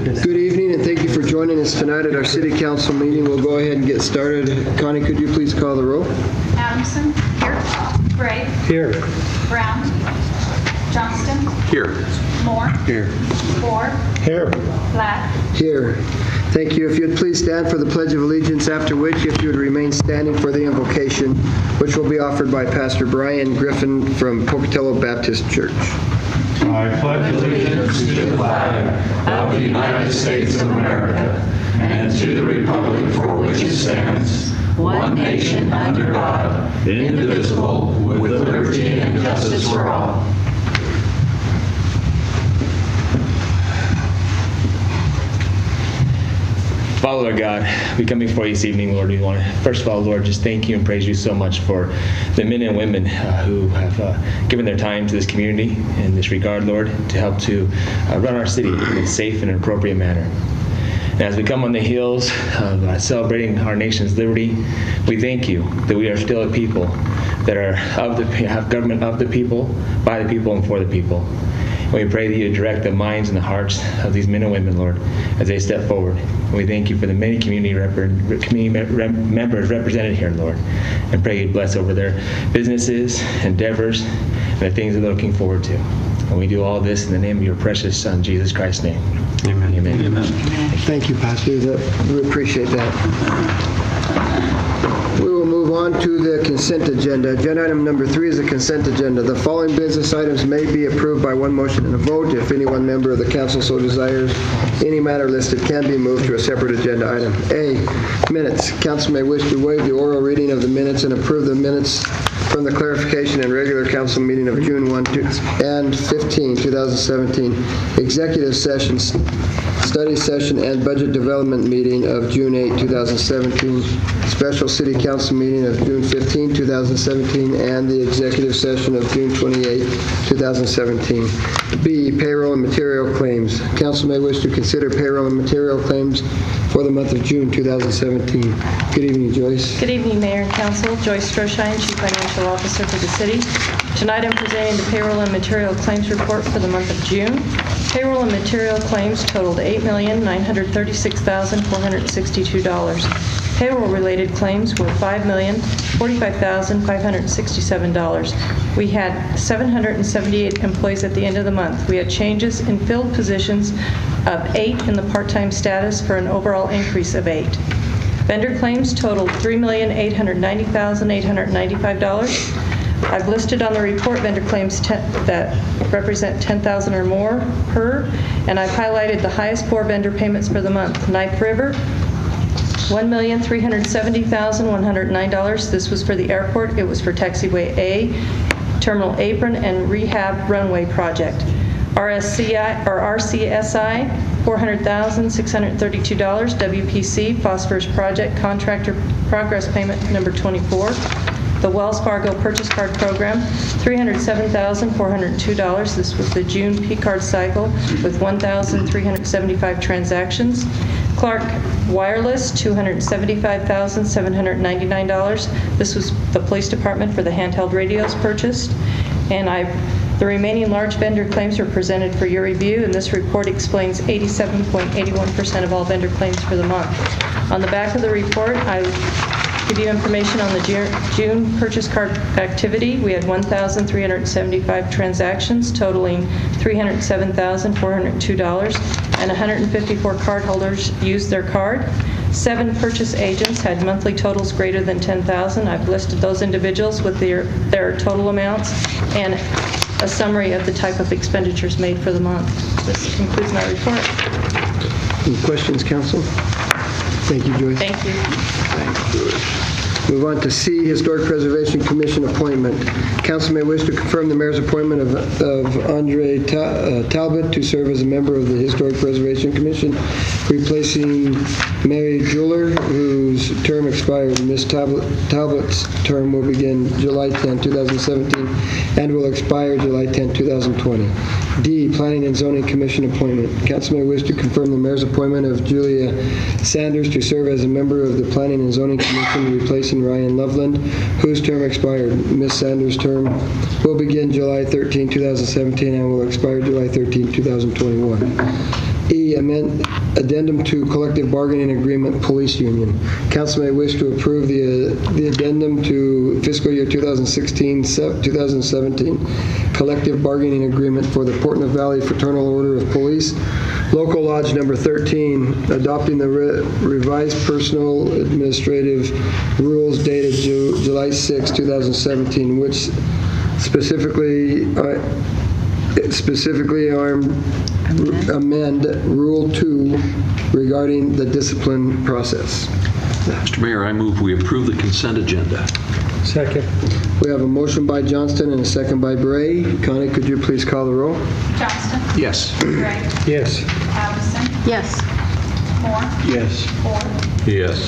Good evening, and thank you for joining us tonight at our City Council meeting. We'll go ahead and get started. Connie, could you please call the roll? Adamson. Here. Gray. Here. Brown. Johnston. Here. Moore. Here. Ford. Here. Black. Here. Thank you. If you'd please stand for the Pledge of Allegiance, after which, if you would remain standing for the invocation, which will be offered by Pastor Brian Griffin from Pocatello Baptist Church. I pledge allegiance to the flag of the United States of America and to the republic for which it stands, one nation under God, indivisible, with liberty and justice for all. Father, Lord God, we come before you this evening, Lord. We want to, first of all, Lord, just thank you and praise you so much for the men and women who have given their time to this community in this regard, Lord, to help to run our city in a safe and appropriate manner. And as we come on the heels of celebrating our nation's liberty, we thank you that we are still a people that are have government of the people, by the people, and for the people. And we pray that you direct the minds and the hearts of these men and women, Lord, as they step forward. And we thank you for the many community members represented here, Lord, and pray you bless over their businesses, endeavors, and the things that they're looking forward to. And we do all this in the name of your precious Son, Jesus Christ's name. Amen. Amen. Amen. Thank you, Pastor. We appreciate that. We will move on to the consent agenda. Agenda item number 3 is the consent agenda. The following business items may be approved by one motion and a vote. If any one member of the council so desires, any matter listed can be moved to a separate agenda item. A, minutes. Council may wish to waive the oral reading of the minutes and approve the minutes from the clarification and regular council meeting of June 1 and 15, 2017, executive sessions, study session, and budget development meeting of June 8, 2017, special city council meeting of June 15, 2017, and the executive session of June 28, 2017. B, payroll and material claims. Council may wish to consider payroll and material claims for the month of June 2017. Good evening, Joyce. Good evening, Mayor and Council. Joyce Stroshine, Chief Financial Officer for the city. Tonight I'm presenting the payroll and material claims report for the month of June. Payroll and material claims totaled $8,936,462. Payroll-related claims were $5,045,567. We had 778 employees at the end of the month. We had changes in filled positions of 8 in the part-time status for an overall increase of 8. Vendor claims totaled $3,890,895. I've listed on the report vendor claims that represent $10,000 or more per, and I've highlighted the highest 4 vendor payments for the month. Knife River, $1,370,109. This was for the airport. It was for Taxiway A, Terminal Apron, and Rehab Runway Project. RCSI, $400,632. WPC, Phosphorus Project, Contractor Progress Payment number 24. The Wells Fargo Purchase Card Program, $307,402. This was the June P-card cycle with 1,375 transactions. Clark Wireless, $275,799. This was the police department for the handheld radios purchased. And the remaining large vendor claims are presented for your review, and this report explains 87.81% of all vendor claims for the month. On the back of the report, I give you information on the June purchase card activity. We had 1,375 transactions totaling $307,402, and 154 cardholders used their card. 7 purchase agents had monthly totals greater than $10,000. I've listed those individuals with their total amounts and a summary of the type of expenditures made for the month. This concludes my report. Any questions, council? Thank you, Joyce. Thank you. Move on to C, Historic Preservation Commission appointment. Council may wish to confirm the mayor's appointment of Andre Talbot to serve as a member of the Historic Preservation Commission, replacing Mary Jeweler, whose term expired. Ms. Talbot's term will begin July 10, 2017, and will expire July 10, 2020. D, Planning and Zoning Commission appointment. Council may wish to confirm the mayor's appointment of Julia Sanders to serve as a member of the Planning and Zoning Commission, replacing Ryan Loveland, whose term expired. Ms. Sanders' term will begin July 13, 2017, and will expire July 13, 2021. E, addendum to collective bargaining agreement, police union. Council may wish to approve the addendum to fiscal year 2016-2017 collective bargaining agreement for the Portland Valley Fraternal Order of Police, Local Lodge Number 13, adopting the revised personal administrative rules dated July 6, 2017, which specifically amend Rule 2 regarding the discipline process. Mr. Mayor, I move we approve the consent agenda. Second. We have a motion by Johnston and a second by Bray. Connie, could you please call the roll? Johnston. Yes. Gray. Yes. Addison. Yes. Moore. Yes. Ford. Yes.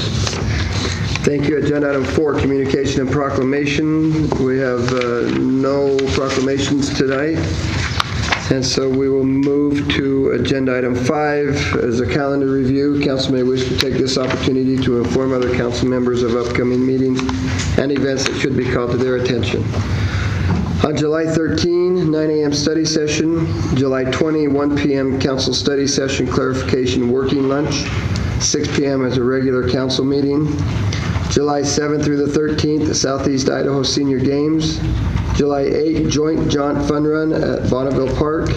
Thank you. Agenda item 4, communication and proclamation. We have no proclamations tonight. And so we will move to agenda item 5 as a calendar review. Council may wish to take this opportunity to inform other council members of upcoming meetings and events that should be called to their attention. On July 13, 9 a.m. study session. July 20, 1 p.m. council study session clarification working lunch. 6 p.m. as a regular council meeting. July 7th through the 13th, Southeast Idaho Senior Games. July 8th, joint jaunt fun run at Bonneville Park.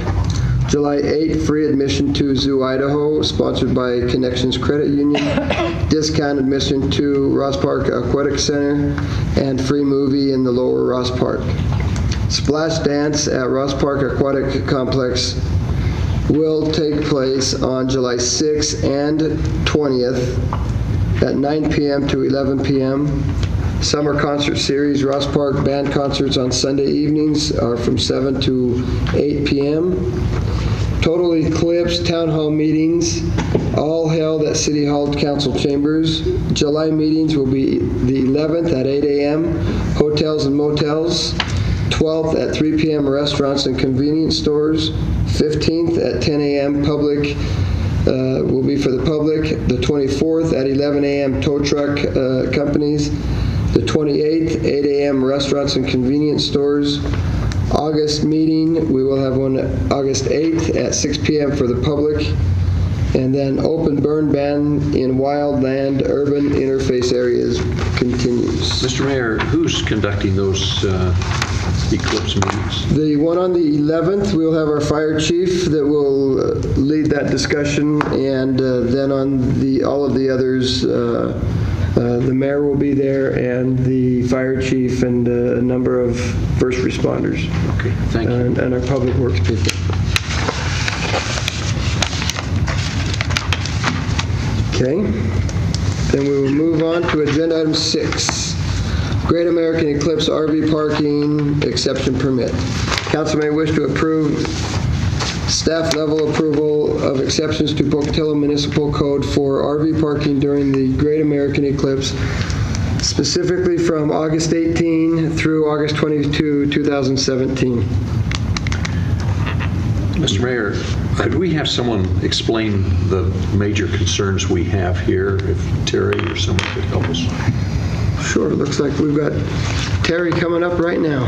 July 8th, free admission to Zoo Idaho, sponsored by Connections Credit Union. Discount admission to Ross Park Aquatic Center, and free movie in the lower Ross Park. Splash dance at Ross Park Aquatic Complex will take place on July 6th and 20th at 9 p.m. to 11 p.m. Summer concert series, Ross Park band concerts on Sunday evenings are from 7 to 8 p.m. Total Eclipse Town Hall meetings, all held at City Hall Council Chambers. July meetings will be the 11th at 8 a.m., hotels and motels. 12th at 3 p.m., restaurants and convenience stores. 15th at 10 a.m., public will be for the public. The 24th at 11 a.m., tow truck companies. The 28th, 8 a.m., restaurants and convenience stores. August meeting, we will have one August 8th at 6 p.m. for the public. And then open burn ban in wildland urban interface areas continues. Mr. Mayor, who's conducting those Eclipse meetings? The one on the 11th, we'll have our fire chief that will lead that discussion. And then on all of the others, the mayor will be there, and the fire chief, and a number of first responders. Okay, thank you. And our public works people. Okay. Then we will move on to agenda item 6. Great American Eclipse RV parking exception permit. Council may wish to approve staff level approval of exceptions to Pocatello Municipal Code for RV parking during the Great American Eclipse, specifically from August 18 through August 22, 2017. Mr. Mayor, could we have someone explain the major concerns we have here, if Terry or someone could help us? Sure, looks like we've got Terry coming up right now.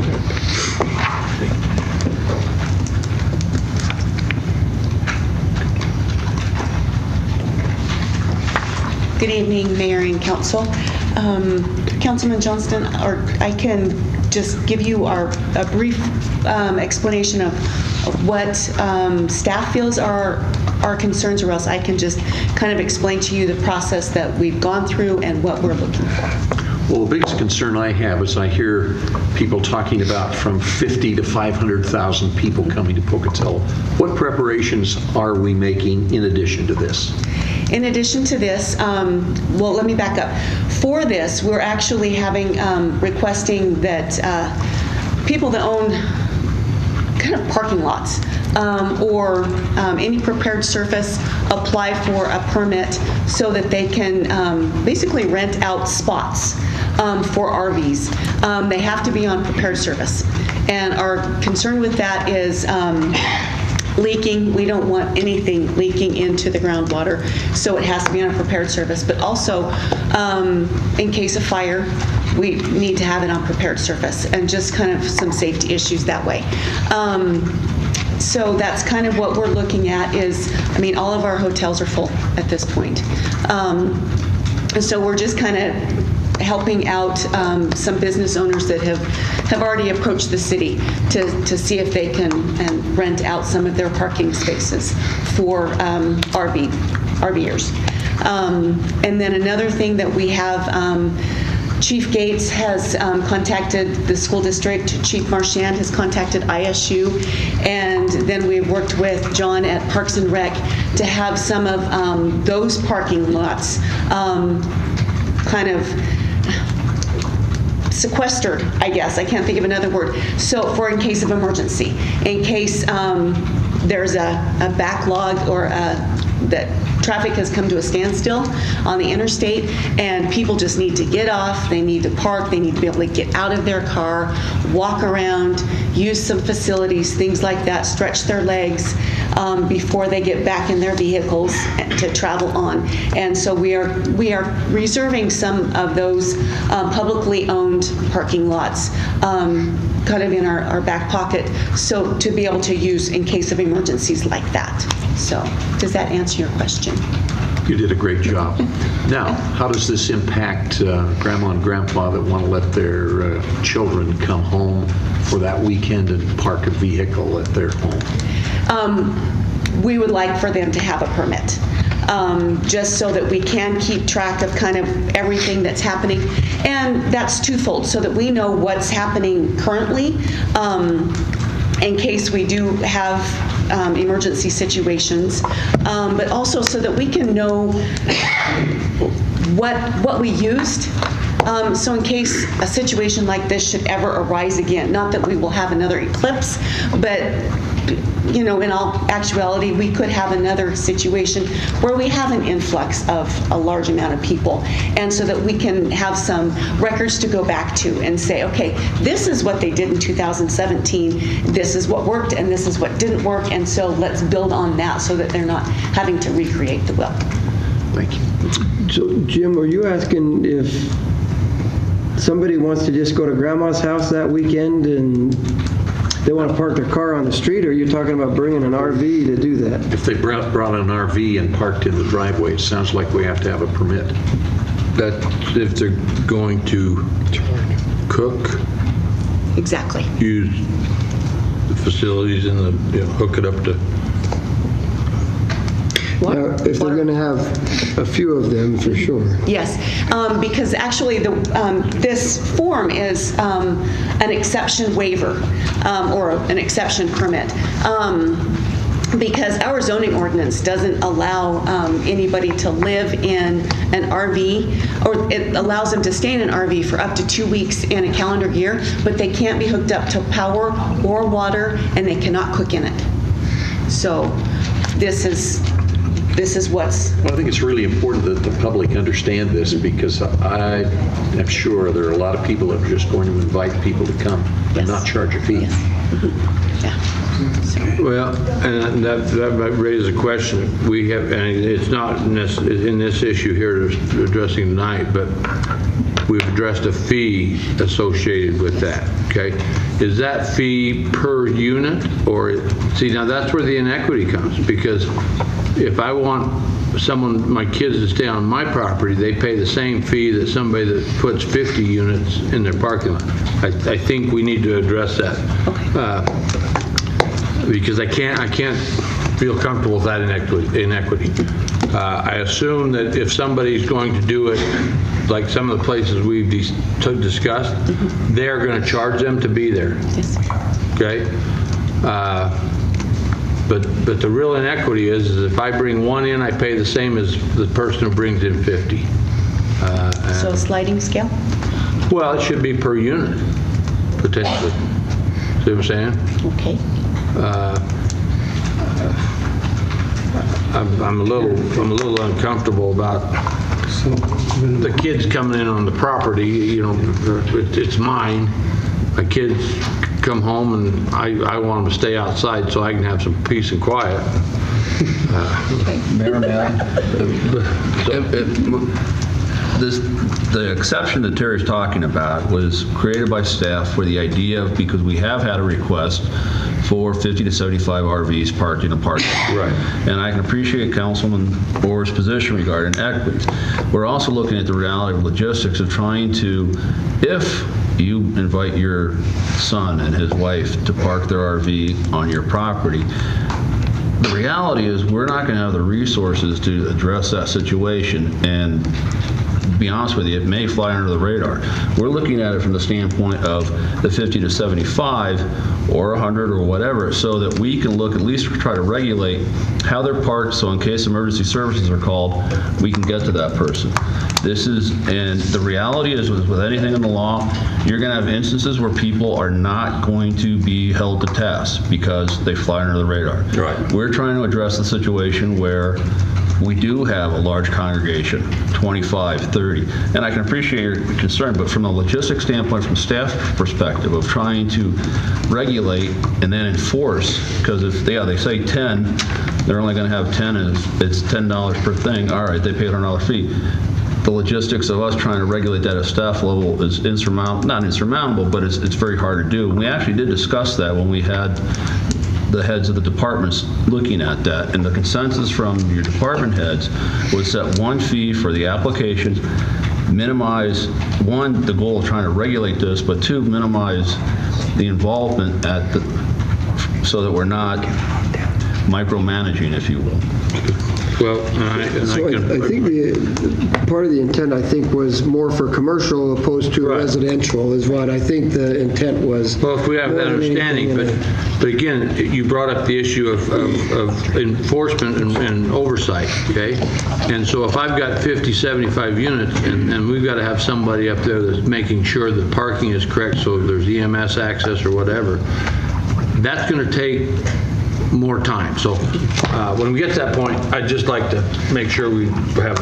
Good evening, Mayor and Council. Councilman Johnston, or I can just give you a brief explanation of what staff feels are our concerns, or else I can just kind of explain to you the process that we've gone through and what we're looking for. Well, the biggest concern I have is I hear people talking about from 50 to 500,000 people coming to Pocatello. What preparations are we making in addition to this? In addition to this, well, let me back up. For this, we're actually requesting that people that own kind of parking lots or any prepared surface apply for a permit so that they can basically rent out spots for RVs. They have to be on prepared surface. And our concern with that is leaking. We don't want anything leaking into the groundwater, so it has to be on a prepared surface. But also, in case of fire, we need to have it on prepared surface, and just kind of some safety issues that way. So that's kind of what we're looking at is, I mean, all of our hotels are full at this point. And so we're just kind of helping out some business owners that have already approached the city to see if they can rent out some of their parking spaces for RVers. And then another thing that we have, Chief Gates has contacted the school district, Chief Marchand has contacted ISU, and then we've worked with John at Parks and Rec to have some of those parking lots kind of sequestered, I guess. I can't think of another word. So for in case of emergency, in case there's a backlog or that traffic has come to a standstill on the interstate and people just need to get off, they need to park, they need to be able to get out of their car, walk around, use some facilities, things like that, stretch their legs before they get back in their vehicles to travel on. And so we are reserving some of those publicly owned parking lots kind of in our back pocket, so to be able to use in case of emergencies like that. So does that answer your question? You did a great job. Now, how does this impact grandma and grandpa that want to let their children come home for that weekend and park a vehicle at their home? We would like for them to have a permit, just so that we can keep track of kind of everything that's happening. And that's twofold, so that we know what's happening currently, in case we do have emergency situations, but also so that we can know what we used. So in case a situation like this should ever arise again, not that we will have another eclipse, but in all actuality, we could have another situation where we have an influx of a large amount of people, and so that we can have some records to go back to and say, okay, this is what they did in 2017, this is what worked, and this is what didn't work, and so let's build on that so that they're not having to recreate the wheel. Thank you. So, Jim, were you asking if somebody wants to just go to grandma's house that weekend and they want to park their car on the street, or are you talking about bringing an RV to do that? If they brought an RV and parked in the driveway, it sounds like we have to have a permit. That if they're going to cook, Exactly. use the facilities and hook it up to. Now, if they're going to have a few of them, for sure. Yes, because actually this form is an exception waiver or an exception permit. Because our zoning ordinance doesn't allow anybody to live in an RV, or it allows them to stay in an RV for up to 2 weeks in a calendar year, but they can't be hooked up to power or water, and they cannot cook in it. So this is what's... Well, I think it's really important that the public understand this, because I am sure there are a lot of people that are just going to invite people to come and not charge a fee. Yes. Yeah. Well, and that raises a question. We have, and it's not in this issue here addressing tonight, but we've addressed a fee associated with that, okay? Is that fee per unit, or, see, now that's where the inequity comes, because if I want my kids to stay on my property, they pay the same fee that somebody that puts 50 units in their parking lot. I think we need to address that. Because I can't feel comfortable with that inequity. I assume that if somebody's going to do it, like some of the places we've discussed, they're going to charge them to be there. Yes. Okay? But the real inequity is if I bring one in, I pay the same as the person who brings in 50. So a sliding scale? Well, it should be per unit, potentially. See what I'm saying? Okay. I'm a little uncomfortable about the kids coming in on the property. It's mine. My kids come home and I want them to stay outside so I can have some peace and quiet. the exception that Terry's talking about was created by staff for the idea of, because we have had a request for 50 to 75 RVs parked in a parking lot. Right. And I can appreciate Councilman Orr's position regarding equities. We're also looking at the reality of logistics of trying to, if you invite your son and his wife to park their RV on your property, the reality is we're not going to have the resources to address that situation, and to be honest with you, it may fly under the radar. We're looking at it from the standpoint of the 50 to 75 or 100 or whatever, so that we can look, at least try to regulate how they're parked, so in case emergency services are called, we can get to that person. And the reality is with anything in the law, you're going to have instances where people are not going to be held to task because they fly under the radar. Right. We're trying to address the situation where we do have a large congregation, 25, 30, and I can appreciate your concern, but from a logistics standpoint, from staff perspective of trying to regulate and then enforce, because if they say 10, they're only going to have 10 and it's $10 per thing, all right, they pay a $100 fee. The logistics of us trying to regulate that at staff level is not insurmountable, but it's very hard to do. We actually did discuss that when we had the heads of the departments looking at that, and the consensus from your department heads was set one fee for the applications, minimize, one, the goal of trying to regulate this, but two, minimize the involvement so that we're not micromanaging, if you will. Well, So I think part of the intent, I think, was more for commercial opposed to Right. residential is what I think the intent was. well, if we have that More than understanding, anything, but again, you brought up the issue of enforcement and oversight, okay? And so if I've got 50, 75 units, and we've got to have somebody up there that's making sure that parking is correct, so if there's EMS access or whatever, that's going to take more time. So when we get to that point, I'd just like to make sure we have.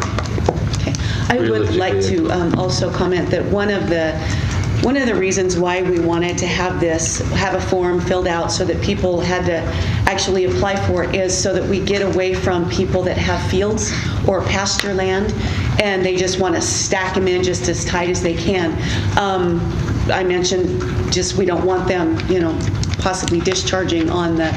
Okay. I would like to also comment that one of the reasons why we wanted to have a form filled out so that people had to actually apply for it is so that we get away from people that have fields or pasture land and they just want to stack them in just as tight as they can. I mentioned just we don't want them, possibly discharging on the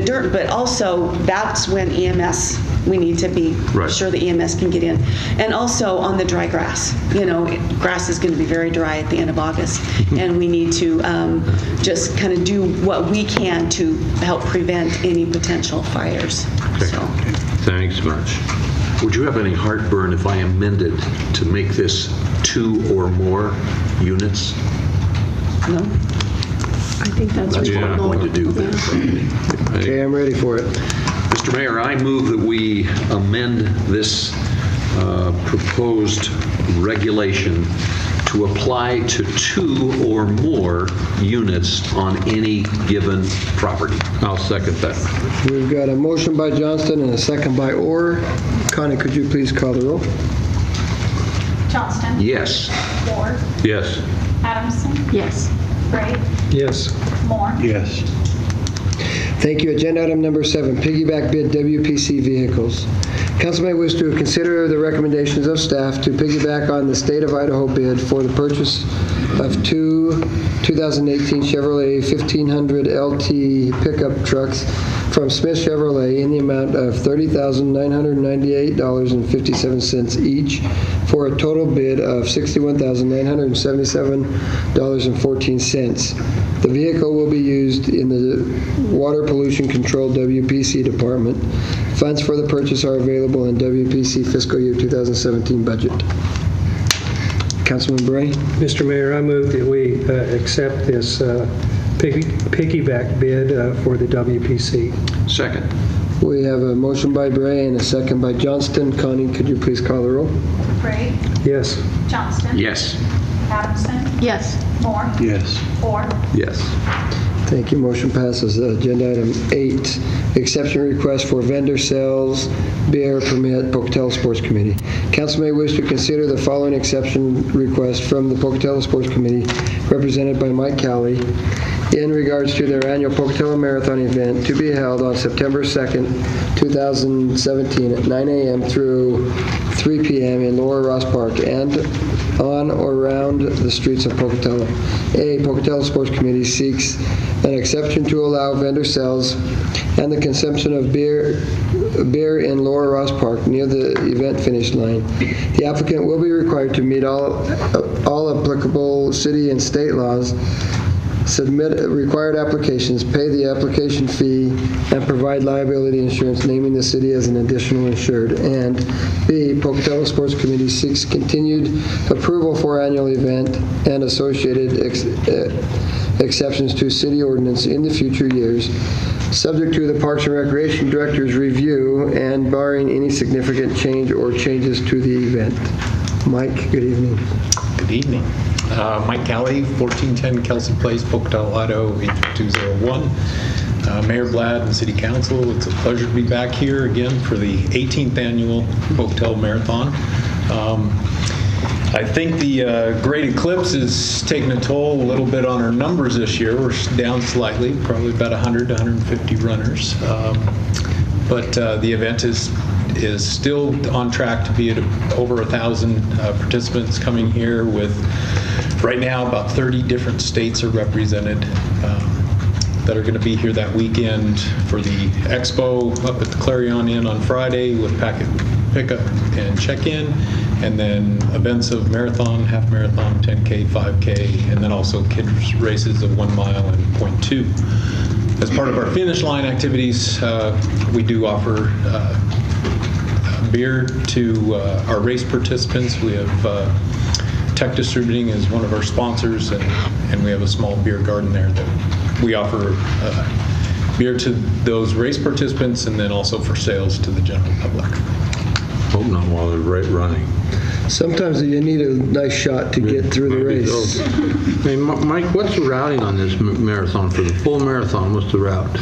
dirt, but also that's when EMS, we need to be Right. sure the EMS can get in. And also on the dry grass. Grass is going to be very dry at the end of August, and we need to just kind of do what we can to help prevent any potential fires. So. Thanks much. Would you have any heartburn if I amended to make this 2 or more units? No? I think that's That's what I'm going to do then. Okay, I'm ready for it. Mr. Mayor, I move that we amend this proposed regulation to apply to 2 or more units on any given property. I'll second that. We've got a motion by Johnston and a second by Orr. Connie, could you please call the roll? Johnston. Yes. Ward. Yes. Adamson. Yes. Gray. Yes. Moore. Yes. Thank you. Agenda item number 7, piggyback bid WPC vehicles. Council may wish to consider the recommendations of staff to piggyback on the state of Idaho bid for the purchase of 2 2018 Chevrolet 1500 LT pickup trucks from Smith Chevrolet in the amount of $30,998.57 each for a total bid of $61,977.14. The vehicle will be used in the Water Pollution Control WPC department. Funds for the purchase are available in WPC fiscal year 2017 budget. Councilman Bray? Mr. Mayor, I move that we accept this piggyback bid for the WPC. Second. We have a motion by Bray and a second by Johnston. Connie, could you please call the roll? Gray. Yes. Johnston. Yes. Adamson. Yes. Moore. Yes. Ward. Yes. Thank you. Motion passes. Agenda item 8, exception request for vendor sales beer permit, Pocatello Sports Committee. Council may wish to consider the following exception request from the Pocatello Sports Committee, represented by Mike Cowley, in regards to their annual Pocatello Marathon event to be held on September 2nd, 2017 at 9 a.m. through 3 3 p.m. in Lower Ross Park and on or around the streets of Pocatello. A, Pocatello Sports Committee seeks an exception to allow vendor sales and the consumption of beer in Lower Ross Park near the event finish line. The applicant will be required to meet all applicable city and state laws, submit required applications, pay the application fee, and provide liability insurance naming the city as an additional insured. And B, Pocatello Sports Committee seeks continued approval for annual event and associated exceptions to city ordinance in the future years, subject to the Parks and Recreation Director's review and barring any significant change or changes to the event. Mike, good evening. Good evening. Mike Callie, 1410 Kelsey Place, Pocatello, Idaho, 82201. Mayor Blad and City Council, it's a pleasure to be back here again for the 18th annual Pocatello Marathon. I think the great eclipse is taking a toll a little bit on our numbers this year. We're down slightly, probably about 100 to 150 runners. But the event is still on track to be at over 1,000 participants coming here, with right now about 30 different states are represented that are going to be here that weekend for the expo up at the Clarion Inn on Friday with packet pickup and check-in, and then events of marathon, half marathon, 10K, 5K, and then also kids races of 1 mile and 0.2. As part of our finish line activities, we do offer beer to our race participants. We have Tech Distributing as one of our sponsors, and we have a small beer garden there that we offer beer to those race participants and then also for sales to the general public. Hope not while they're running. Sometimes you need a nice shot to get through the Maybe race. so. Hey, Mike, what's the routing on this marathon? For the full marathon, what's the route?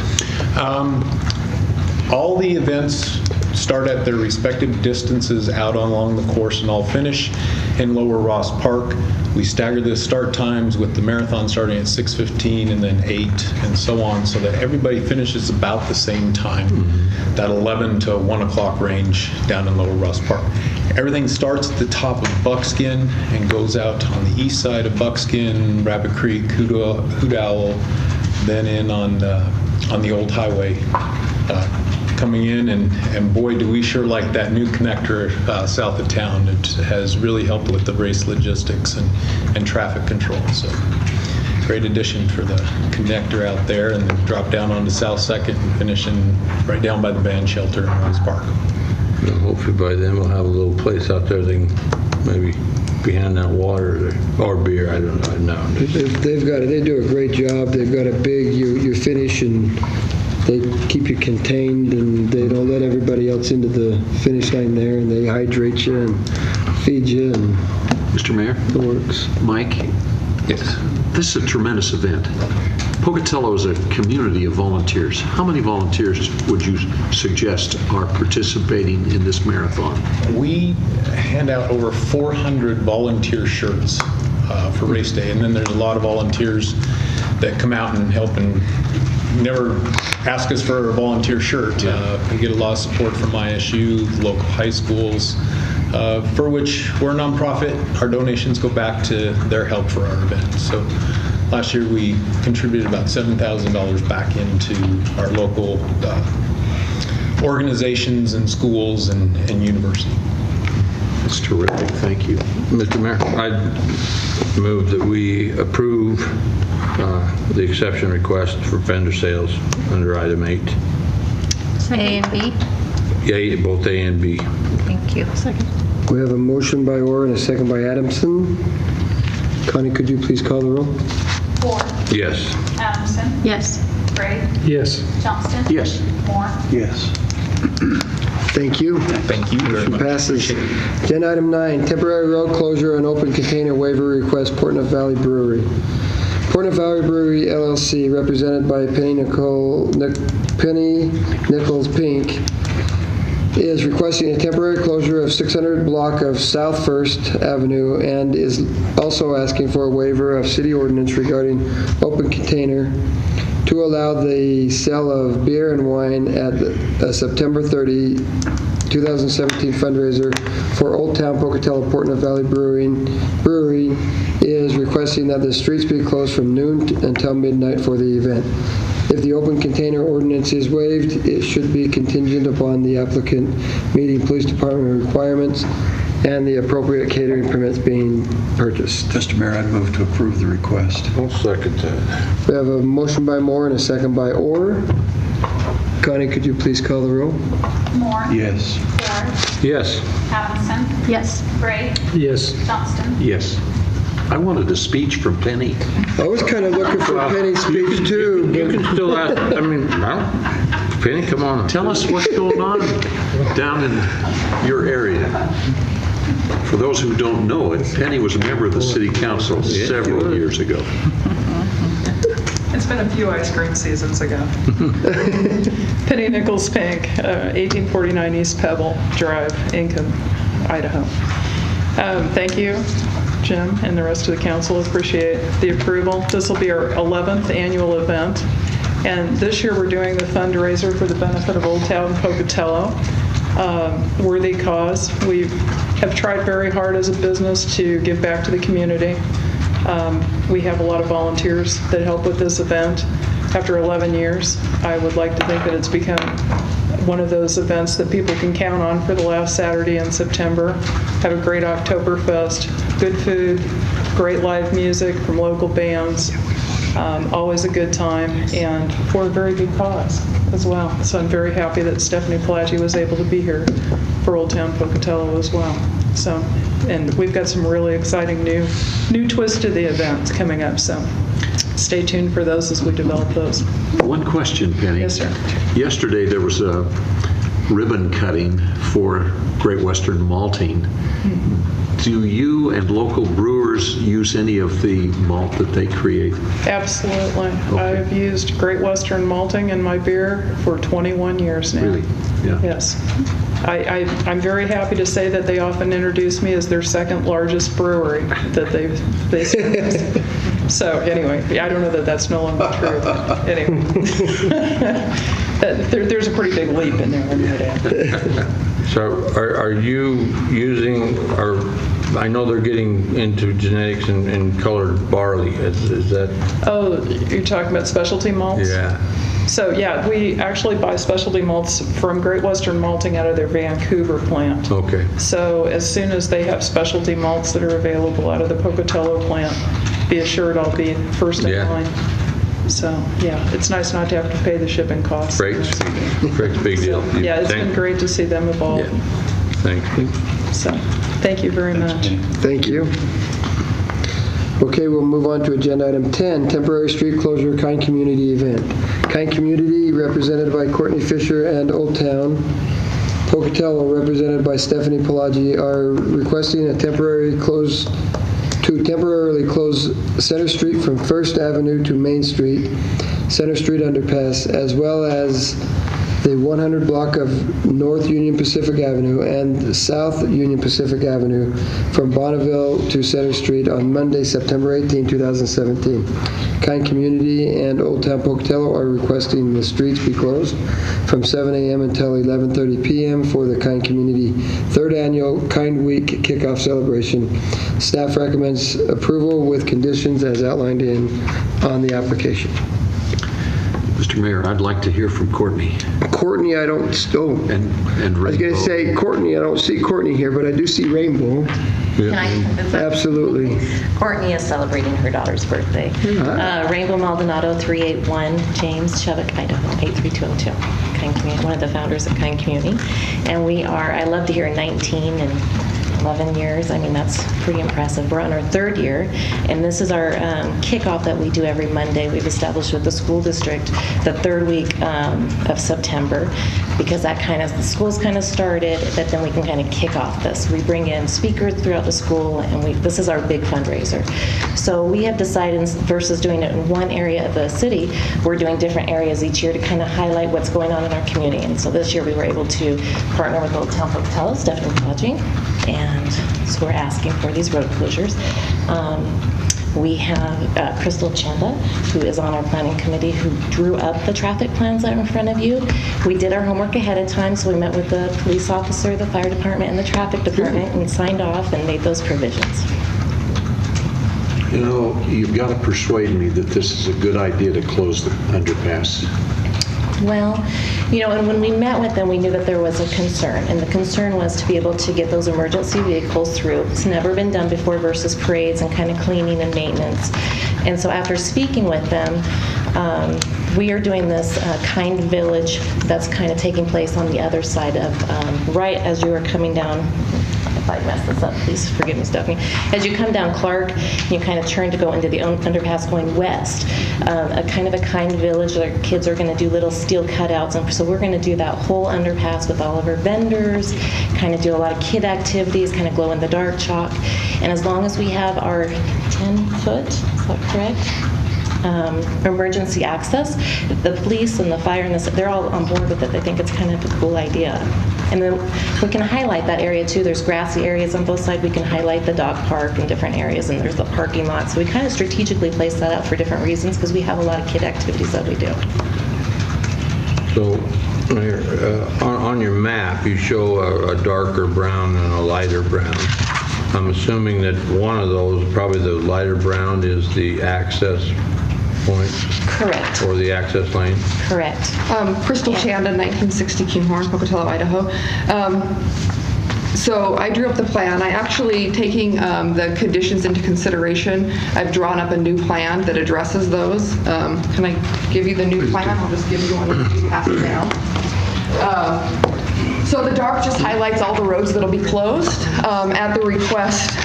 All the events start at their respective distances out along the course and all finish in Lower Ross Park. We stagger the start times with the marathon starting at 6:15 and then 8 and so on, so that everybody finishes about the same time, that 11 to 1 o'clock range down in Lower Ross Park. Everything starts at the top of Buckskin and goes out on the east side of Buckskin, Rabbit Creek, Hoot Owl, then in on the old highway coming in, and boy, do we sure like that new connector south of town. It has really helped with the race logistics and traffic control. So great addition for the connector out there, and then drop down onto South 2nd and finishing right down by the band shelter in Rose Park. Well, hopefully by then we'll have a little place out there they can maybe behind that water or beer. I don't know. They do a great job. They've got a big, you finish and they keep you contained, and they don't let everybody else into the finish line there, and they hydrate you and feed you, and Mr. Mayor? it works. Mike? Yes. This is a tremendous event. Pocatello is a community of volunteers. How many volunteers would you suggest are participating in this marathon? We hand out over 400 volunteer shirts for race day, and then there's a lot of volunteers that come out and help and never ask us for a volunteer shirt. We get a lot of support from ISU, local high schools, for which we're a nonprofit. Our donations go back to their help for our event. So last year we contributed about $7,000 back into our local organizations and schools and university. That's terrific. Thank you. Mr. Mayor, I move that we approve the exception request for vendor sales under item 8. A and B. Yeah, both A and B. Thank you. Second. We have a motion by Orr and a second by Adamson. Connie, could you please call the roll? Ford. Yes. Adamson. Yes. Gray. Yes. Johnston. Yes. Moore. Yes. Thank you. Thank you very Motion much. passes. Agenda item 9, temporary road closure and open container waiver request, Portneuf Valley Brewery. Portneuf Valley Brewery LLC, represented by Penny Nichols Pink, is requesting a temporary closure of 600 block of South First Avenue and is also asking for a waiver of city ordinance regarding open container to allow the sale of beer and wine at the September 30, 2017 fundraiser for Old Town Pocatello Portland Valley Brewery is requesting that the streets be closed from noon until midnight for the event. If the open container ordinance is waived, it should be contingent upon the applicant meeting police department requirements and the appropriate catering permits being purchased. Mr. Mayor, I'd move to approve the request. I'll second that. We have a motion by Moore and a second by Orr. Connie, could you please call the roll? Moore. Yes. Ford. Yes. Adamson. Yes. Gray. Yes. Johnston. Yes. I wanted a speech from Penny. I was kind of looking for Penny's speech too. You can still ask, I mean, well, Penny, come on. Tell us what's going on down in your area. For those who don't know it, Penny was a member of the city council several years ago. It's been a few ice cream seasons ago. Penny Nichols Pink, 1849 East Pebble Drive, Incan, Idaho. Thank you, Jim, and the rest of the council. Appreciate the approval. This will be our 11th annual event, and this year we're doing the fundraiser for the benefit of Old Town Pocatello. Worthy cause. We have tried very hard as a business to give back to the community. We have a lot of volunteers that help with this event. After 11 years, I would like to think that it's become one of those events that people can count on for the last Saturday in September. Have a great Oktoberfest, good food, great live music from local bands, always a good time, and for a very good cause as well. So I'm very happy that Stephanie Pelagi was able to be here for Old Town Pocatello as well. So, and we've got some really exciting new twists to the event coming up, so stay tuned for those as we develop those. One question, Penny. Yes, sir. Yesterday there was a ribbon cutting for Great Western Malting. Do you and local brewers use any of the malt that they create? Absolutely. Okay. I've used Great Western Malting in my beer for 21 years now. Really? Yeah. Yes. I'm very happy to say that they often introduce me as their second largest brewery that they service. So anyway, I don't know that that's no longer true. But anyway, there's a pretty big leap in there, I might add. So are you using, or I know they're getting into genetics and colored barley. Is that? Oh, you're talking about specialty malts? Yeah. So yeah, we actually buy specialty malts from Great Western Malting out of their Vancouver plant. Okay. So as soon as they have specialty malts that are available out of the Pocatello plant, be assured I'll be first in line. So yeah, it's nice not to have to pay the shipping costs. Freight's a big deal. Yeah, it's been great to see them evolve. Yeah. Thank you. So thank you very much. Thank you. Okay, we'll move on to agenda item 10, temporary street closure Kind Community event. Kind Community, represented by Courtney Fisher, and Old Town Pocatello, represented by Stephanie Pelagi, are requesting to temporarily close Center Street from First Avenue to Main Street, Center Street underpass, as well as the 100 block of North Union Pacific Avenue and South Union Pacific Avenue from Bonneville to Center Street on Monday, September 18, 2017. Kind Community and Old Town Pocatello are requesting the streets be closed from 7 a.m. until 11:30 p.m. for the Kind Community third annual Kind Week kickoff celebration. Staff recommends approval with conditions as outlined on the application. Mr. Mayor, I'd like to hear from Courtney. Courtney, I don't, And I was going to say Courtney, I don't see Courtney here, but I do see Rainbow. Can I? Absolutely. Courtney is celebrating her daughter's birthday. Rainbow Maldonado, 381 James Chubbuck, Idaho, 83202. Kind Community, one of the founders of Kind Community. And we are, I love to hear 19 and 11 years. I mean, that's pretty impressive. We're on our third year, and this is our kickoff that we do every Monday. We've established with the school district the third week of September, because that the school's kind of started, but then we can kind of kick off this. We bring in speakers throughout the school, and this is our big fundraiser. So we have decided, versus doing it in one area of the city, we're doing different areas each year to kind of highlight what's going on in our community. And so this year we were able to partner with Old Town Pocatello, Stephanie Pelagi, and so we're asking for these road closures. We have Crystal Chanda, who is on our planning committee, who drew up the traffic plans that are in front of you. We did our homework ahead of time, so we met with the police officer, the fire department, and the traffic department, and signed off and made those provisions. You know, you've got to persuade me that this is a good idea to close the underpass. Well, you know, and when we met with them, we knew that there was a concern, and the concern was to be able to get those emergency vehicles through. It's never been done before versus parades and kind of cleaning and maintenance. And so after speaking with them, we are doing this kind village that's kind of taking place on the other side of, right as you are coming down. If I mess this up, please forgive me, Stephanie. As you come down Clark, you kind of turn to go into the underpass going west. A kind of a kind village where kids are going to do little steel cutouts. And so we're going to do that whole underpass with all of our vendors, kind of do a lot of kid activities, kind of glow in the dark chalk. And as long as we have our 10-foot, is that correct? Emergency access, the police and the fire and they're all on board with it. They think it's kind of a cool idea. And then we can highlight that area too. There's grassy areas on both sides. We can highlight the dog park in different areas, and there's the parking lot. So we kind of strategically place that out for different reasons because we have a lot of kid activities that we do. So on your map, you show a darker brown and a lighter brown. I'm assuming that one of those, probably the lighter brown, is the access point? Correct. Or the access lane? Correct. Crystal Chanda, 1960 Kinghorn, Pocatello, Idaho. So I drew up the plan. I actually, taking the conditions into consideration, I've drawn up a new plan that addresses those. Can I give you the new plan? I'll just give you one and you pass it down. So the dark just highlights all the roads that'll be closed at the request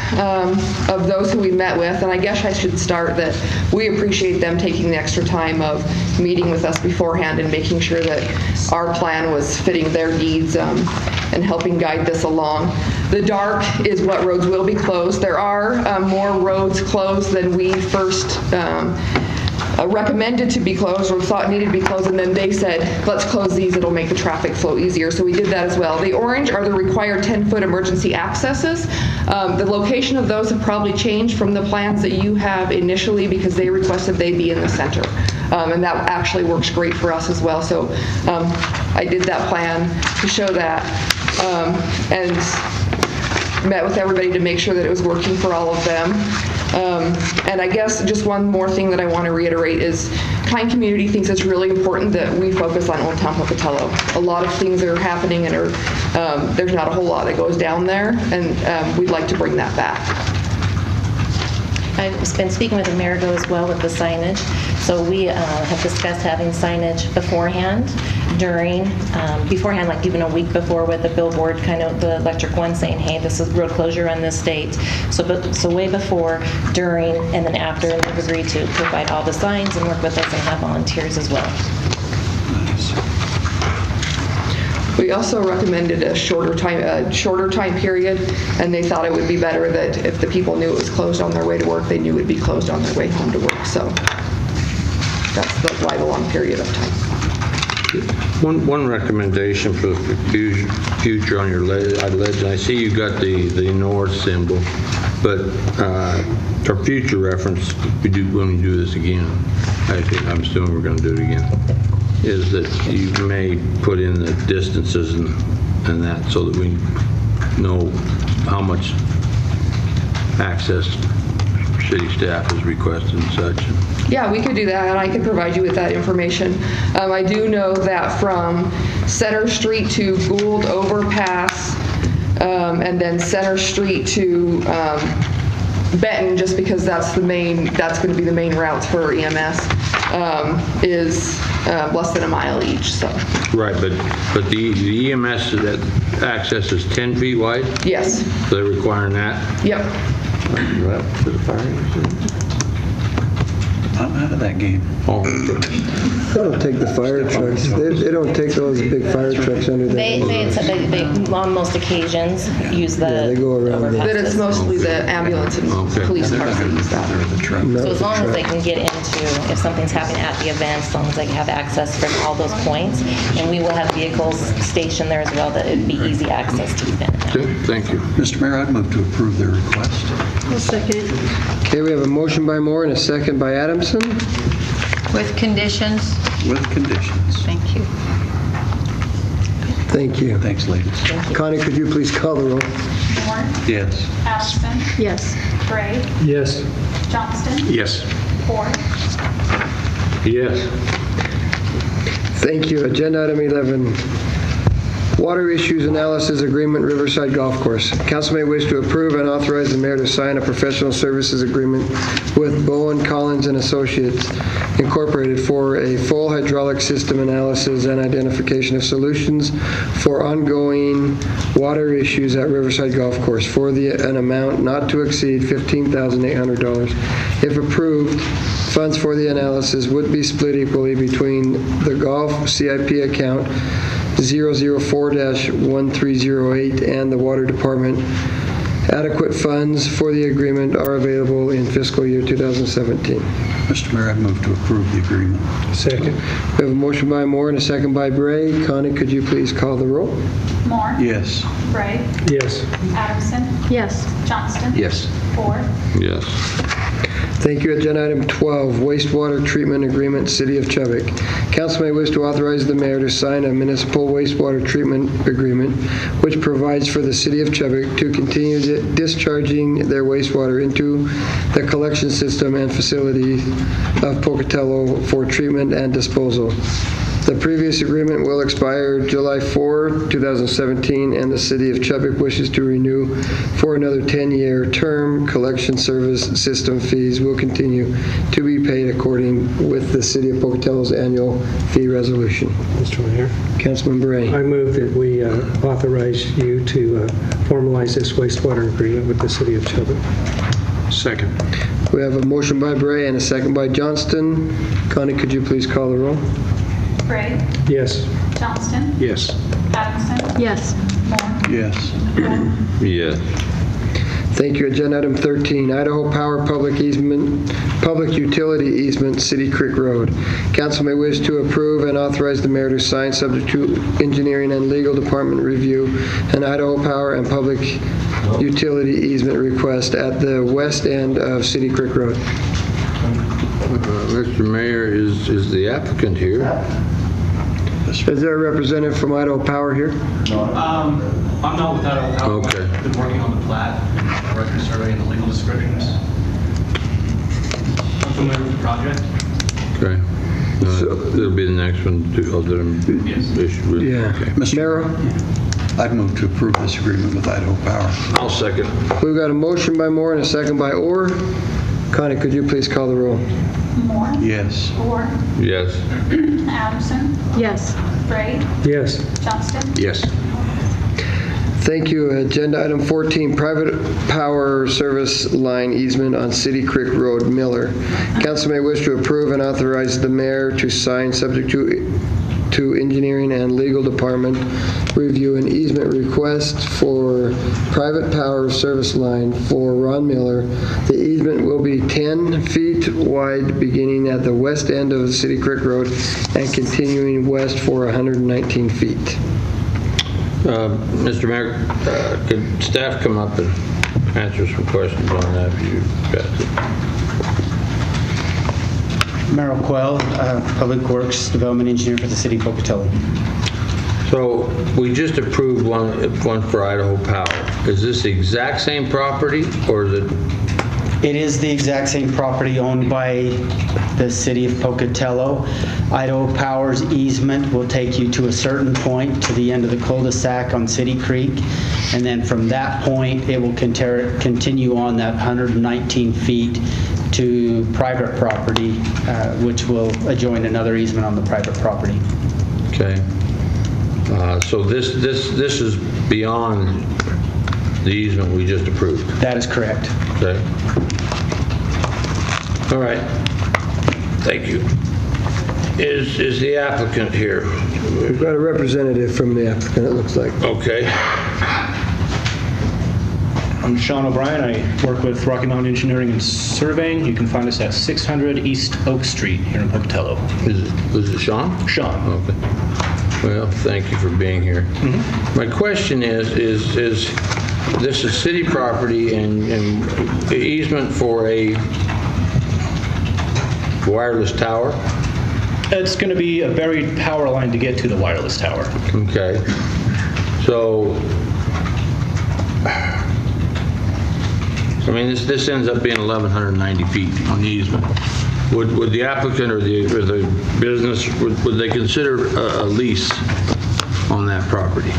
of those who we met with. And I guess I should start that we appreciate them taking the extra time of meeting with us beforehand and making sure that our plan was fitting their needs and helping guide this along. The dark is what roads will be closed. There are more roads closed than we first recommended to be closed or thought needed to be closed, and then they said, let's close these, it'll make the traffic flow easier. So we did that as well. The orange are the required 10-foot emergency accesses. The location of those have probably changed from the plans that you have initially because they requested they be in the center. And that actually works great for us as well. So I did that plan to show that and met with everybody to make sure that it was working for all of them. And I guess just one more thing that I want to reiterate is Kind Community thinks it's really important that we focus on Old Town Pocatello. A lot of things are happening and there's not a whole lot that goes down there, and we'd like to bring that back. I've been speaking with Amerigo as well with the signage. So we have discussed having signage beforehand, beforehand, like even a week before with a billboard, kind of the electric one saying, hey, this is road closure on this date. So way before, during, and then after, and they've agreed to provide all the signs and work with us and have volunteers as well. We also recommended a shorter time period, and they thought it would be better that if the people knew it was closed on their way to work, they knew it would be closed on their way home to work. So that's why the long period of time. One recommendation for the future on your legend, I see you got the north symbol, but for future reference, when we do this again, I'm assuming we're going to do it again, is that you may put in the distances and that so that we know how much access city staff is requested and such. Yeah, we could do that, and I could provide you with that information. I do know that from Center Street to Gould Overpass, and then Center Street to Benton, just because that's going to be the main routes for EMS, is less than a mile each. So. Right, but the EMS that access is 10 feet wide? Yes. So they're requiring that? Yep. Right to the fire. I'm out of that game. Oh, They don't take the fire trucks. They don't take those big fire trucks under there. They had said they on most occasions use the Yeah, they go around. That it's overpasses. mostly the ambulance and Okay. police cars that use that. No, So as it's a long as truck. they can get into, if something's happening at the event, as long as they have access from all those points, and we will have vehicles stationed there as well, that it'd be easy access to even. good, thank you. Mr. Mayor, I'd move to approve the request. I'll second. Okay, we have a motion by Moore and a second by Adamson. With conditions? With conditions. Thank you. Thank you. Thanks, ladies. Connie, could you please call the roll? Moore, Yes. Adamson, Yes. Gray, Yes. Johnston, Yes. Ford, Yes. Thank you. Agenda item 11, Water Issues Analysis Agreement, Riverside Golf Course. Council may wish to approve and authorize the mayor to sign a professional services agreement with Bowen Collins and Associates Incorporated for a full hydraulic system analysis and identification of solutions for ongoing water issues at Riverside Golf Course for an amount not to exceed $15,800. If approved, funds for the analysis would be split equally between the golf CIP account 004-1308 and the Water Department. Adequate funds for the agreement are available in fiscal year 2017. Mr. Mayor, I'd move to approve the agreement. Second. We have a motion by Moore and a second by Bray. Connie, could you please call the roll? Moore, Yes. Gray, Yes. Adamson, Yes. Johnston, Yes. Ford, Yes. Thank you. Agenda item 12, Wastewater Treatment Agreement, City of Chubbuck. Council may wish to authorize the mayor to sign a municipal wastewater treatment agreement, which provides for the City of Chubbuck to continue discharging their wastewater into the collection system and facility of Pocatello for treatment and disposal. The previous agreement will expire July 4, 2017, and the City of Chubbuck wishes to renew for another 10-year term. Collection service system fees will continue to be paid according with the City of Pocatello's annual fee resolution. Mr. Mayor, Councilman Bray. I move that we authorize you to formalize this wastewater agreement with the city of Chubbuck. Second. We have a motion by Bray and a second by Johnston. Connie, could you please call the roll? Gray, Yes. Johnston, Yes. Adamson, Yes. Moore, Yes. Yes. Thank you. Agenda item 13, Idaho Power Public Utility Easement, City Creek Road. Council may wish to approve and authorize the mayor to sign, subject to engineering and legal department review, an Idaho Power and Public Utility Easement request at the west end of City Creek Road. Mr. Mayor, is the applicant here? Is there a representative from Idaho Power here? I'm not with Idaho Power. Okay. I've been working on the plat, record survey, and the legal descriptions. I'm familiar with the project. Okay. It'll be the next one to Yes. issue with. Yeah. Okay. Mr. Merrill? I'd move to approve this agreement with Idaho Power. I'll second. We've got a motion by Moore and a second by Orr. Connie, could you please call the roll? Moore, Yes. Ford, Yes. Adamson, Yes. Gray, Yes. Johnston, Yes. Thank you. Agenda item 14, private power service line easement on City Creek Road, Miller. Council may wish to approve and authorize the mayor to sign, subject to engineering and legal department review, an easement request for private power service line for Ron Miller. The easement will be 10 feet wide beginning at the west end of the City Creek Road and continuing west for 119 feet. Mr. Mayor, could staff come up and answer some questions on that if you got it? Merrill Quell, Public Works Development Engineer for the City of Pocatello. So we just approved one for Idaho Power. Is this the exact same property or is it? It is the exact same property owned by the City of Pocatello. Idaho Power's easement will take you to a certain point to the end of the cul-de-sac on City Creek, and then from that point it will continue on that 119 feet to private property, which will adjoin another easement on the private property. Okay. So this is beyond the easement we just approved? That is correct. Okay. All right. Thank you. Is the applicant here? We've got a representative from the applicant, it looks like. Okay. I'm Sean O'Brien. I work with Rocky Mountain Engineering and Surveying. You can find us at 600 East Oak Street here in Pocatello. Was it Sean? Sean. Okay. Well, thank you for being here. My question is this is city property and easement for a wireless tower? It's going to be a buried power line to get to the wireless tower. Okay. So, I mean, this ends up being 1,190 feet on the easement. Would the applicant or the business, would they consider a lease on that property?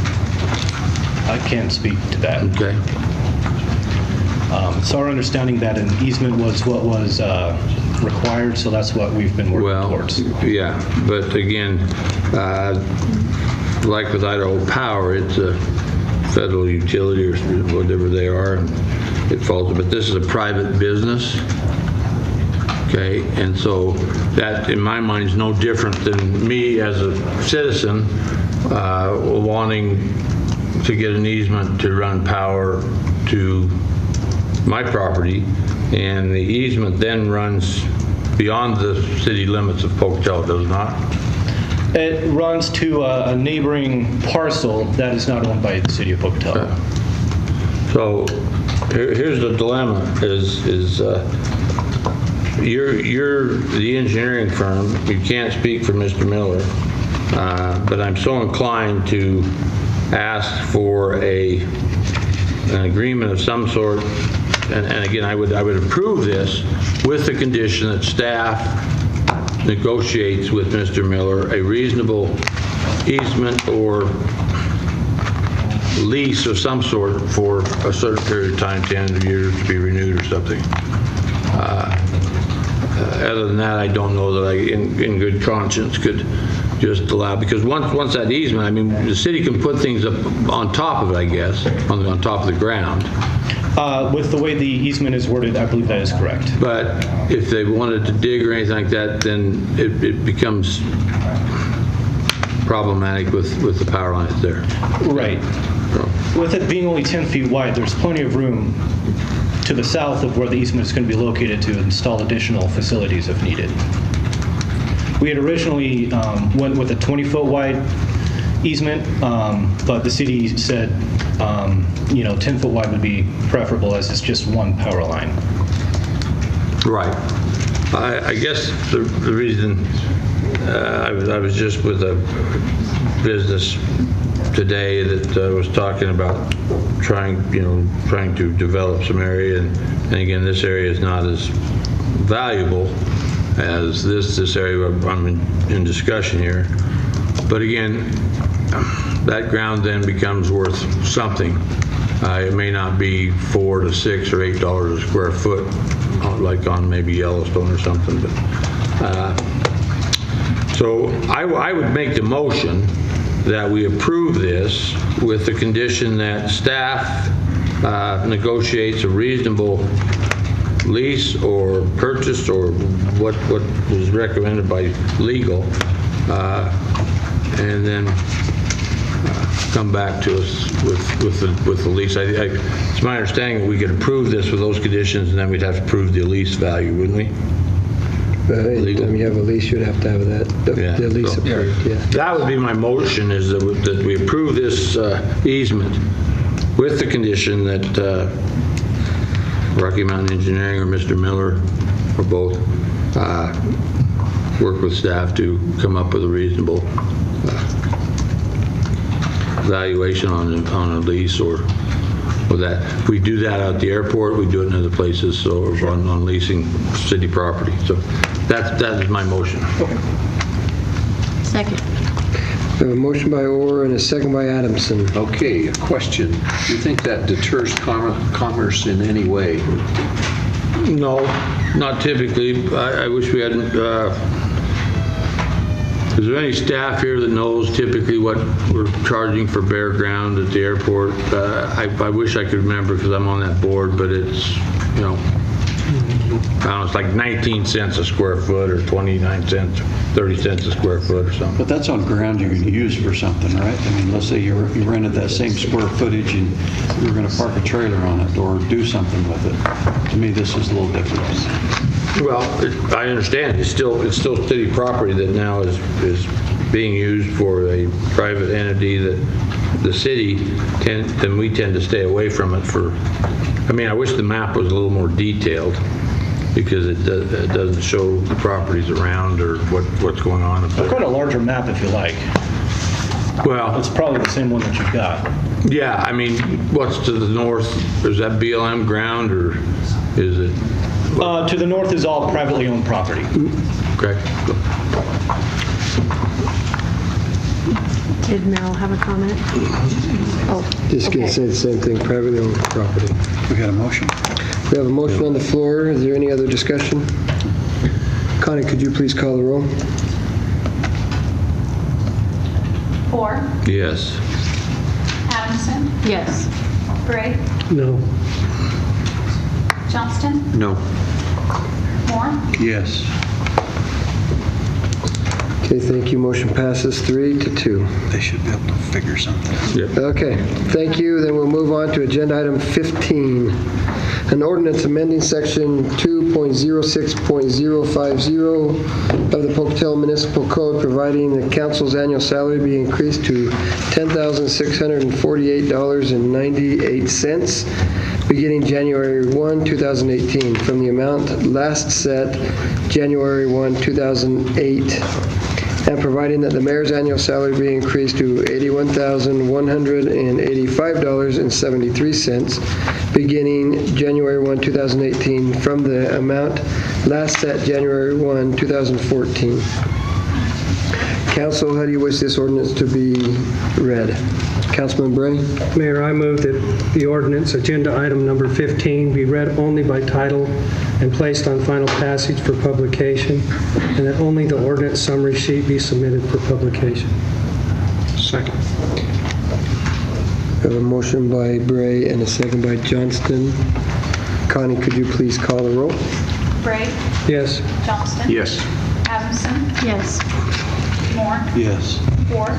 I can't speak to that. Okay. It's our understanding that an easement was what was required, so that's what we've been working towards. Yeah, but again, like with Idaho Power, it's a federal utility or whatever they are, and it falls. But this is a private business, okay, and so that, in my mind, is no different than me as a citizen wanting to get an easement to run power to my property, and the easement then runs beyond the city limits of Pocatello, does it not? It runs to a neighboring parcel that is not owned by the city of Pocatello. So here's the dilemma: you're the engineering firm. You can't speak for Mr. Miller, but I'm so inclined to ask for an agreement of some sort. And again, I would approve this with the condition that staff negotiates with Mr. Miller a reasonable easement or lease of some sort for a certain period of time, 10 years, to be renewed or something. Other than that, I don't know that I, in good conscience, could just allow, because once that easement, I mean, the city can put things up on top of it, I guess, on top of the ground. With the way the easement is worded, I believe that is correct. But if they wanted to dig or anything like that, then it becomes problematic with the power lines there. Right. With it being only 10 feet wide, there's plenty of room to the south of where the easement is going to be located to install additional facilities if needed. We had originally went with a 20-foot wide easement, but the city said 10-foot wide would be preferable, as it's just one power line. Right. I guess the reason I was just with a business today that was talking about trying to develop some area, and again, this area is not as valuable as this area I'm in discussion here. But again, that ground then becomes worth something. It may not be $4 to $6 or $8 a square foot, like on maybe Yellowstone or something. But so I would make the motion that we approve this with the condition that staff negotiates a reasonable lease or purchase or what was recommended by legal, and then come back to us with the lease. It's my understanding that we could approve this with those conditions, and then we'd have to prove the lease value, wouldn't we? Anytime you have a lease, you'd have to have the lease approved. Yeah. That would be my motion, is that we approve this easement with the condition that Rocky Mountain Engineering or Mr. Miller or both work with staff to come up with a reasonable valuation on a lease or that. We do that at the airport, we do it in other places, so on leasing city property. So that is my motion. Okay. Second. We have a motion by Orr and a second by Adamson. Okay, a question. Do you think that deters commerce in any way? No, not typically. I wish we hadn't. Is there any staff here that knows typically what we're charging for bare ground at the airport? I wish I could remember because I'm on that board, but it's, It's like 19 cents a square foot or 29 cents, 30 cents a square foot or something. But that's on ground you're going to use for something, right? I mean, let's say you rented that same square footage and you were going to park a trailer on it or do something with it. To me, this is a little different. Well, I understand. It's still city property that now is being used for a private entity that the city then we tend to stay away from it for. I mean, I wish the map was a little more detailed because it doesn't show the properties around or what's going on. I've got a larger map if you like. Well, it's probably the same one that you've got. Yeah, I mean, what's to the north? Is that BLM ground or is it? To the north is all privately owned property. Okay. Did Merrill have a comment? Oh, Just going to say the same thing, privately owned property. We got a motion. We have a motion on the floor. Is there any other discussion? Connie, could you please call the roll? Ford, Yes. Adamson, yes. Gray, No. Johnston, No. Moore, Yes. Okay, thank you. Motion passes 3-2. They should be able to figure something out. Okay, thank you. Then we'll move on to agenda item 15. An ordinance amending section 2.06.050 of the Pocatello Municipal Code, providing the council's annual salary be increased to $10,648.98 beginning January 1, 2018, from the amount last set January 1, 2008. And providing that the mayor's annual salary be increased to $81,185.73 beginning January 1, 2018 from the amount last set January 1, 2014. Council, how do you wish this ordinance to be read? Councilman Bray? Mayor, I move that the ordinance, agenda item number 15, be read only by title and placed on final passage for publication, and that only the ordinance summary sheet be submitted for publication. Second. We have a motion by Bray and a second by Johnston. Connie, could you please call the roll? Gray, Yes. Johnston, Yes. Adamson, Yes. Moore, Yes. Ford,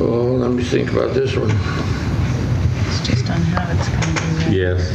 Oh, let me think about this one. It's just on how it's going to be read. Yes.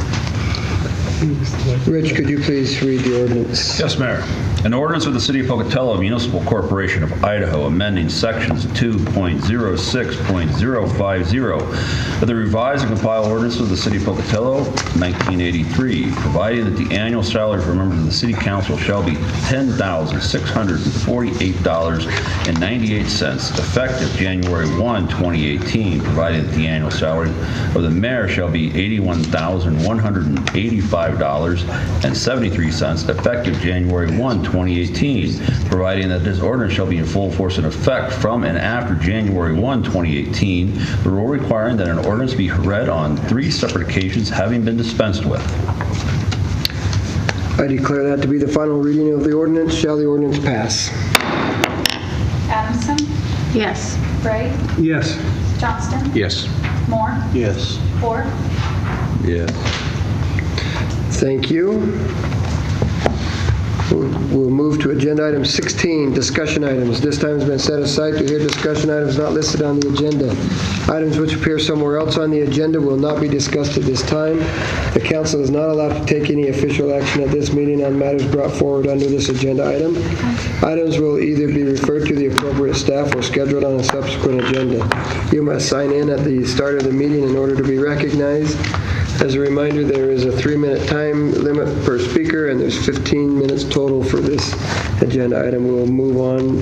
Rich, could you please read the ordinance? Yes, Mayor. An ordinance of the City of Pocatello Municipal Corporation of Idaho amending sections 2.06.050 of the revised and compiled ordinance of the City of Pocatello, 1983, providing that the annual salary for members of the City Council shall be $10,648.98 effective January 1, 2018, providing that the annual salary of the mayor shall be $81,185.73 effective January 1, 2018, providing that this ordinance shall be in full force and effect from and after January 1, 2018, the rule requiring that an ordinance be read on 3 separate occasions having been dispensed with. I declare that to be the final reading of the ordinance. Shall the ordinance pass? Adamson, Yes. Gray, Yes. Johnston, Yes. Moore, Yes. Ford, Yes. Thank you. We'll move to agenda item 16, discussion items. This time has been set aside to hear discussion items not listed on the agenda. Items which appear somewhere else on the agenda will not be discussed at this time. The council is not allowed to take any official action at this meeting on matters brought forward under this agenda item. Items will either be referred to the appropriate staff or scheduled on a subsequent agenda. You must sign in at the start of the meeting in order to be recognized. As a reminder, there is a 3-minute time limit per speaker, and there's 15 minutes total for this agenda item. We'll move on.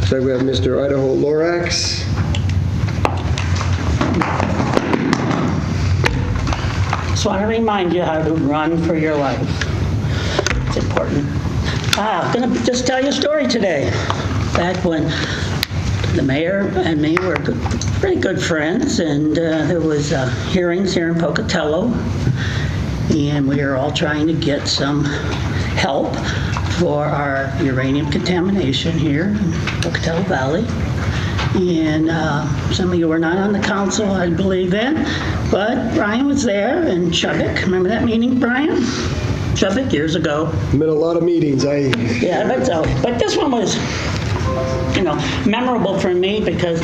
So we have Mr. Idaho Lorax. Just want to remind you how to run for your life. It's important. I'm going to just tell you a story today. Back when the mayor and me were pretty good friends, and there was hearings here in Pocatello, and we were all trying to get some help for our uranium contamination here in Pocatello Valley. And some of you were not on the council, I believe, then, but Brian was there, and Chubbuck. Remember that meeting, Brian? Suffolk years ago. Been a lot of meetings. Yeah, but this one was, memorable for me because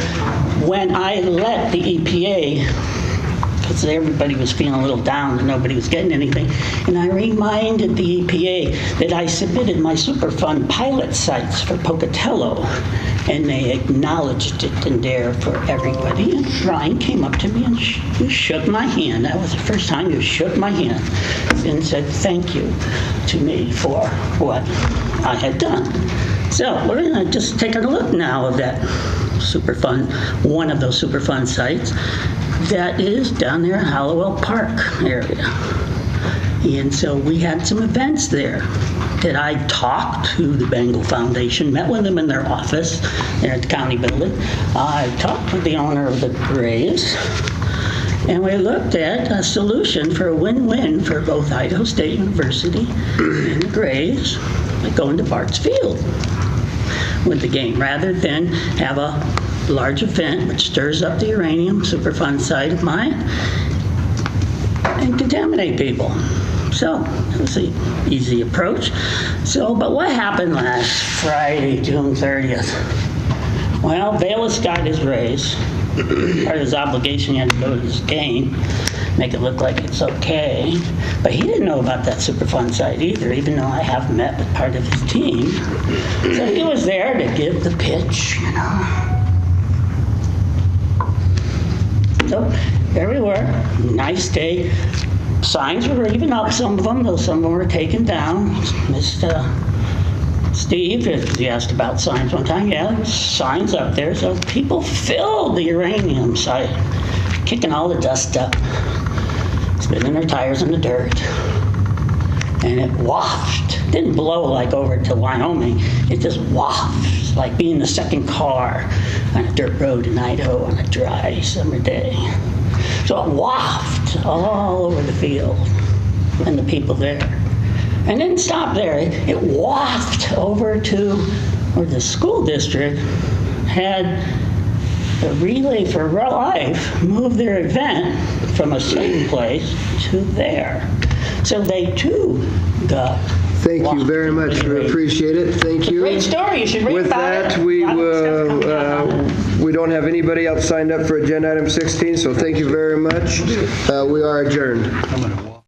when I let the EPA, because everybody was feeling a little down and nobody was getting anything, and I reminded the EPA that I submitted my Superfund pilot sites for Pocatello, and they acknowledged it in there for everybody. And Ryan came up to me and you shook my hand. That was the first time you shook my hand and said thank you to me for what I had done. So we're going to just take a look now of that Superfund, one of those Superfund sites that is down there in Hallowell Park area. And so we had some events there that I talked to the Bengal Foundation, met with them in their office there at the county building. I talked with the owner of the Graves, and we looked at a solution for a win-win for both Idaho State University and the Graves by going to Bart's Field with the game, rather than have a large event which stirs up the uranium Superfund site of mine and contaminate people. So it was an easy approach. But what happened last Friday, June 30th? Well, Bayless got his raise. Part of his obligation, he had to go to this game, make it look like it's okay. But he didn't know about that Superfund site either, even though I have met with part of his team. So he was there to give the pitch, So there we were, nice day. Signs were even up, some of them, though some of them were taken down. Mr. Steve, he asked about signs one time. Yeah, there was signs up there. So people filled the uranium site, kicking all the dust up, spinning their tires in the dirt. And it wafted. Didn't blow like over to Wyoming. It just wafted, like being the second car on a dirt road in Idaho on a dry summer day. So it wafted all over the field and the people there. And didn't stop there. It wafted over to where the school district had the Relay for Life move their event from a certain place to there. So they too got. Thank you very much. We appreciate it. Thank you. Great story. You should read With about it. that, we don't have anybody else signed up for agenda item 16, so thank you very much. We are adjourned.